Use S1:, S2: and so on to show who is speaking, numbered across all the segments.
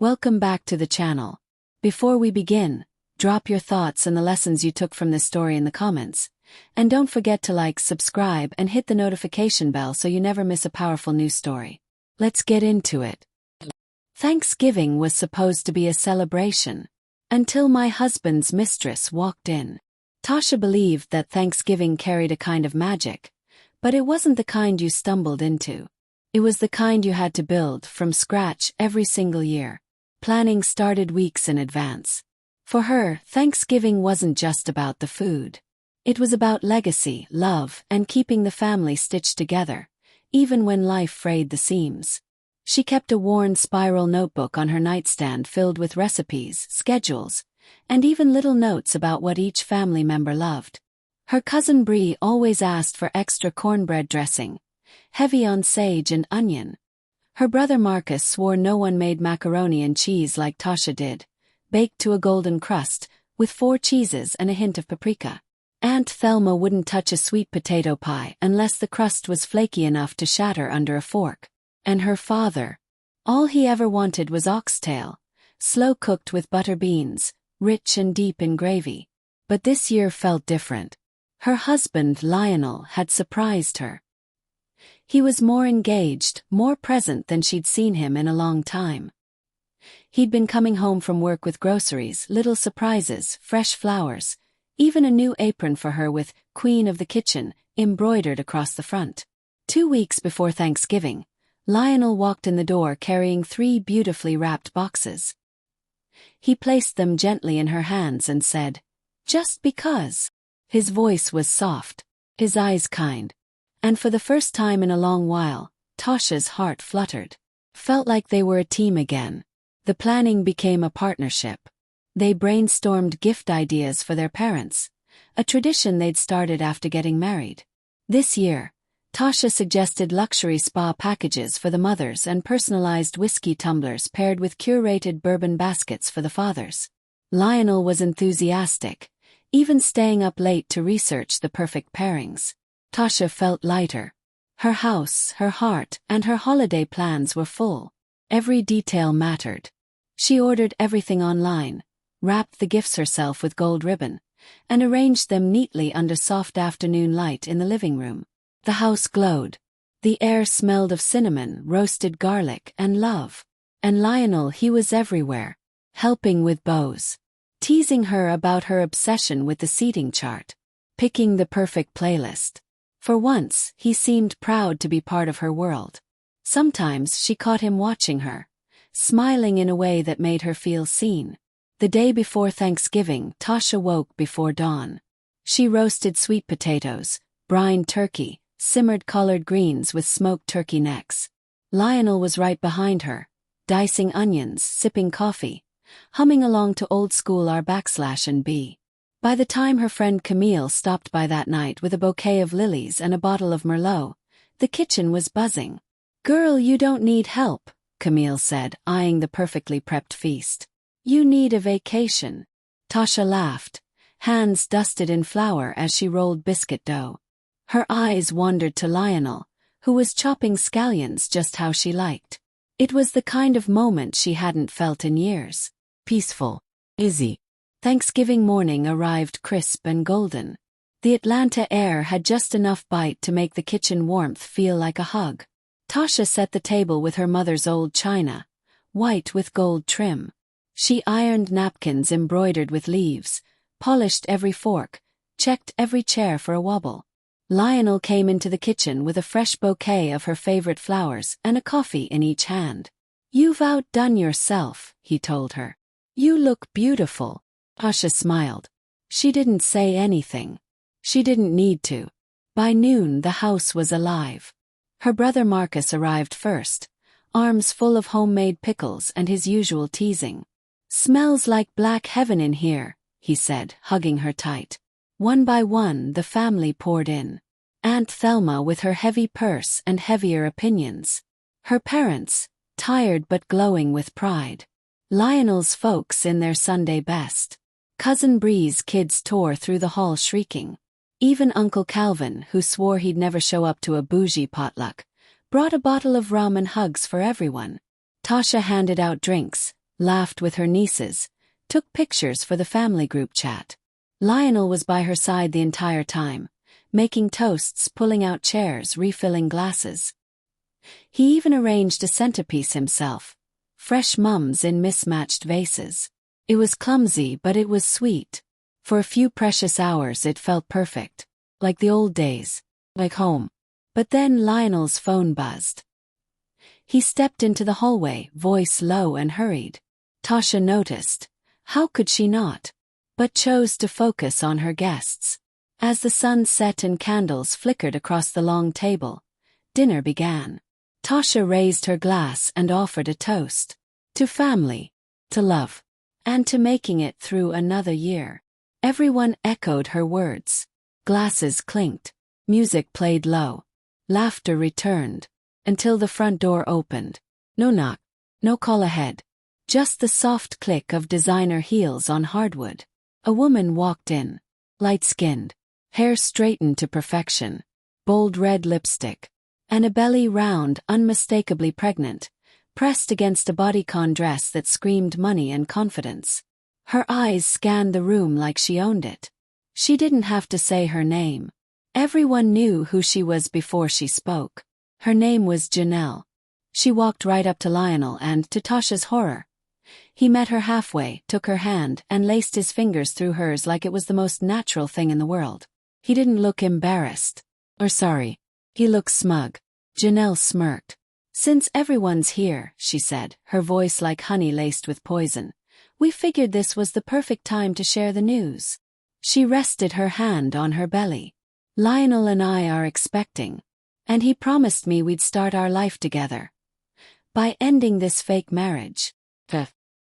S1: Welcome back to the channel. Before we begin, drop your thoughts and the lessons you took from this story in the comments. And don't forget to like, subscribe, and hit the notification bell so you never miss a powerful news story. Let's get into it. Thanksgiving was supposed to be a celebration, until my husband's mistress walked in. Tasha believed that Thanksgiving carried a kind of magic, but it wasn't the kind you stumbled into. It was the kind you had to build from scratch every single year. Planning started weeks in advance. For her, Thanksgiving wasn't just about the food. It was about legacy, love, and keeping the family stitched together, even when life frayed the seams. She kept a worn spiral notebook on her nightstand filled with recipes, schedules, and even little notes about what each family member loved. Her cousin Bree always asked for extra cornbread dressing, heavy on sage and onion. Her brother Marcus swore no one made macaroni and cheese like Tasha did, baked to a golden crust, with 4 cheeses and a hint of paprika. Aunt Thelma wouldn't touch a sweet potato pie unless the crust was flaky enough to shatter under a fork. And her father, all he ever wanted was oxtail, slow-cooked with butter beans, rich and deep in gravy. But this year felt different. Her husband, Lionel, had surprised her. He was more engaged, more present than she'd seen him in a long time. He'd been coming home from work with groceries, little surprises, fresh flowers, even a new apron for her with "Queen of the Kitchen" embroidered across the front. 2 weeks before Thanksgiving, Lionel walked in the door carrying 3 beautifully wrapped boxes. He placed them gently in her hands and said, "Just because." His voice was soft, his eyes kind. And for the first time in a long while, Tasha's heart fluttered. Felt like they were a team again. The planning became a partnership. They brainstormed gift ideas for their parents, a tradition they'd started after getting married. This year, Tasha suggested luxury spa packages for the mothers and personalized whiskey tumblers paired with curated bourbon baskets for the fathers. Lionel was enthusiastic, even staying up late to research the perfect pairings. Tasha felt lighter. Her house, her heart, and her holiday plans were full. Every detail mattered. She ordered everything online, wrapped the gifts herself with gold ribbon, and arranged them neatly under soft afternoon light in the living room. The house glowed. The air smelled of cinnamon, roasted garlic, and love. And Lionel, he was everywhere, helping with bows, teasing her about her obsession with the seating chart, picking the perfect playlist. For once, he seemed proud to be part of her world. Sometimes she caught him watching her, smiling in a way that made her feel seen. The day before Thanksgiving, Tasha woke before dawn. She roasted sweet potatoes, brined turkey, simmered collard greens with smoked turkey necks. Lionel was right behind her, dicing onions, sipping coffee, humming along to old school R/B. By the time her friend Camille stopped by that night with a bouquet of lilies and a bottle of Merlot, the kitchen was buzzing. "Girl, you don't need help," Camille said, eyeing the perfectly prepped feast. "You need a vacation." Tasha laughed, hands dusted in flour as she rolled biscuit dough. Her eyes wandered to Lionel, who was chopping scallions just how she liked. It was the kind of moment she hadn't felt in years. Peaceful. Easy. Thanksgiving morning arrived crisp and golden. The Atlanta air had just enough bite to make the kitchen warmth feel like a hug. Tasha set the table with her mother's old china, white with gold trim. She ironed napkins embroidered with leaves, polished every fork, checked every chair for a wobble. Lionel came into the kitchen with a fresh bouquet of her favorite flowers and a coffee in each hand. "You've outdone yourself," he told her. "You look beautiful." Tasha smiled. She didn't say anything. She didn't need to. By noon the house was alive. Her brother Marcus arrived first, arms full of homemade pickles and his usual teasing. "Smells like black heaven in here," he said, hugging her tight. One by one the family poured in. Aunt Thelma with her heavy purse and heavier opinions. Her parents, tired but glowing with pride. Lionel's folks in their Sunday best. Cousin Bree's kids tore through the hall shrieking. Even Uncle Calvin, who swore he'd never show up to a bougie potluck, brought a bottle of rum and hugs for everyone. Tasha handed out drinks, laughed with her nieces, took pictures for the family group chat. Lionel was by her side the entire time, making toasts, pulling out chairs, refilling glasses. He even arranged a centerpiece himself, fresh mums in mismatched vases. It was clumsy, but it was sweet. For a few precious hours it felt perfect, like the old days, like home. But then Lionel's phone buzzed. He stepped into the hallway, voice low and hurried. Tasha noticed. How could she not? But chose to focus on her guests. As the sun set and candles flickered across the long table, dinner began. Tasha raised her glass and offered a toast. To family, to love, and to making it through another year. Everyone echoed her words. Glasses clinked. Music played low. Laughter returned. Until the front door opened. No knock. No call ahead. Just the soft click of designer heels on hardwood. A woman walked in. Light-skinned. Hair straightened to perfection. Bold red lipstick. And a belly round, unmistakably pregnant, pressed against a bodycon dress that screamed money and confidence. Her eyes scanned the room like she owned it. She didn't have to say her name. Everyone knew who she was before she spoke. Her name was Janelle. She walked right up to Lionel and, to Tasha's horror, he met her halfway, took her hand, and laced his fingers through hers like it was the most natural thing in the world. He didn't look embarrassed. Or sorry. He looked smug. Janelle smirked. Since everyone's here, she said, her voice like honey laced with poison, we figured this was the perfect time to share the news. She rested her hand on her belly. Lionel and I are expecting. And he promised me we'd start our life together. By ending this fake marriage.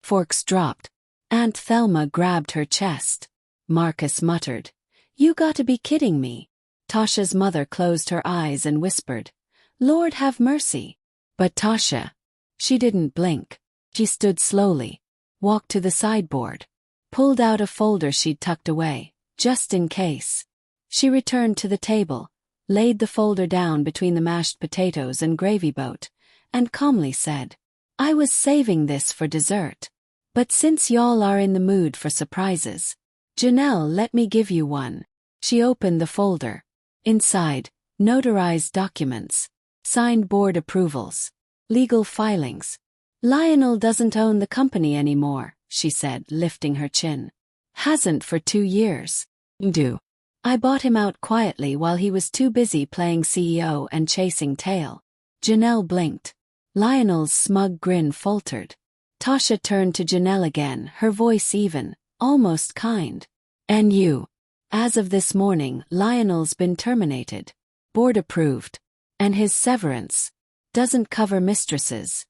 S1: Forks dropped. Aunt Thelma grabbed her chest. Marcus muttered, "You gotta be kidding me." Tasha's mother closed her eyes and whispered, "Lord have mercy." But Tasha, she didn't blink. She stood slowly, walked to the sideboard, pulled out a folder she'd tucked away, just in case. She returned to the table, laid the folder down between the mashed potatoes and gravy boat, and calmly said, "I was saving this for dessert. But since y'all are in the mood for surprises, Janelle, let me give you one." She opened the folder. Inside, notarized documents, signed board approvals, legal filings. "Lionel doesn't own the company anymore," she said, lifting her chin. "Hasn't for 2 years. I bought him out quietly while he was too busy playing CEO and chasing tail." Janelle blinked. Lionel's smug grin faltered. Tasha turned to Janelle again, her voice even, almost kind. "And you? As of this morning, Lionel's been terminated. Board approved. And his severance doesn't cover mistresses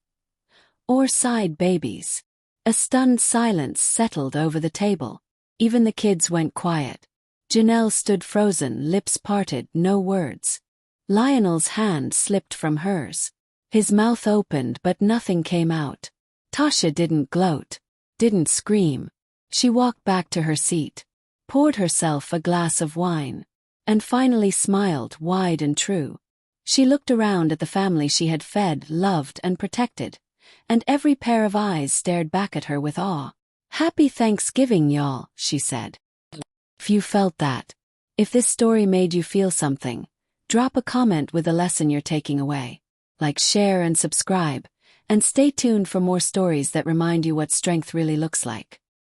S1: or side babies." A stunned silence settled over the table. Even the kids went quiet. Janelle stood frozen, lips parted, no words. Lionel's hand slipped from hers. His mouth opened but nothing came out. Tasha didn't gloat, didn't scream. She walked back to her seat, poured herself a glass of wine, and finally smiled wide and true. She looked around at the family she had fed, loved, and protected, and every pair of eyes stared back at her with awe. "Happy Thanksgiving, y'all," she said. If you felt that, if this story made you feel something, drop a comment with a lesson you're taking away. Like, share, and subscribe, and stay tuned for more stories that remind you what strength really looks like.